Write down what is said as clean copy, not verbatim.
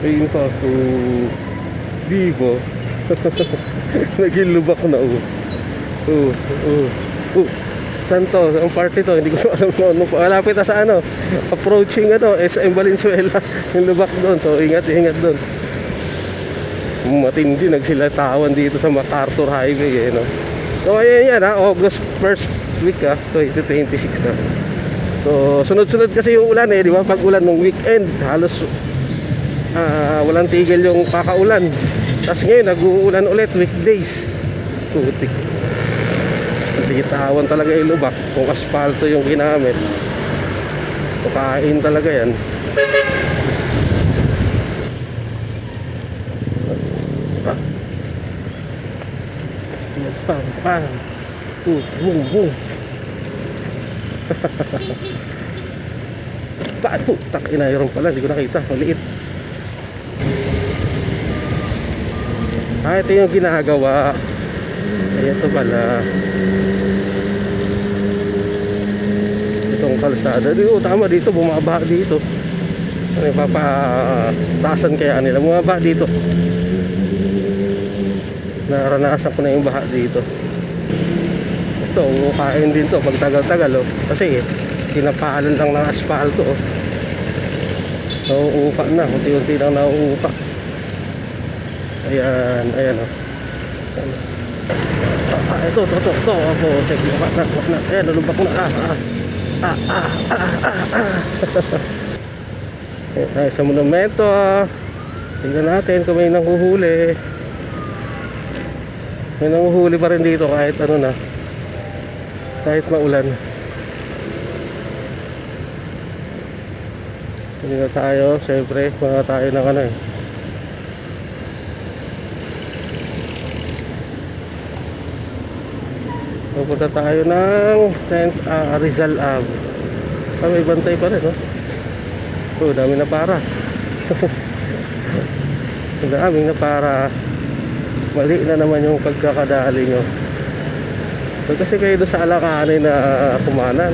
Ayun pa to Vivo. Naging lubak na oh. Oh, oh, oh. Saan to? Ang party to? Hindi ko alam kung ano. Malapit na sa ano. Approaching ano, SM Valenzuela. Yung lubak doon. So ingat, ingat doon. Matindi nagsilatawan dito sa MacArthur Highway eh, no? So ayan yan ha, August 1st week ha, 2026 na. So sunod-sunod kasi yung ulan eh, di ba? Pag ulan ng weekend, halos walang tigil yung kakaulan. Tapos ngayon nag-uulan ulit weekdays. Putik. Bitawan talaga yung lubak. Kung asfalto yung ginamit, kain talaga yan. Pam pam. Boom boom. Bato, takina yun pala, hindi ko nakita, maliit. Ito yung ginagawa. Ay, ito pala. Itong kalsada. Dito, tama dito, bumaba dito. Ano, papataasan kaya nila. Bumaba dito. Naranasan ko na yung baha dito. Ito, kain din to pag tagal-tagal oh. Kasi pinapalan lang ng asfalto oh. Nauupa na, unti-unti lang nauupa. Ayan, ayan oh. Ito. Ako, check mo ka na. Ayan, nalubak ko na. Ayan, tayo sa monumento. Tingnan natin kung may nanghuhuli. May nanghuhuli pa rin dito kahit ano na. Kahit maulan. Hindi na tayo, syempre, mga tayo ng ano eh. Pupunta tayo ng Rizal Ave. May bantay pa rin, no? Oh, dami na para. Daming na para. Mali na naman yung pagkakadali nyo. So, kasi kayo doon sa Alakanin na kumanan.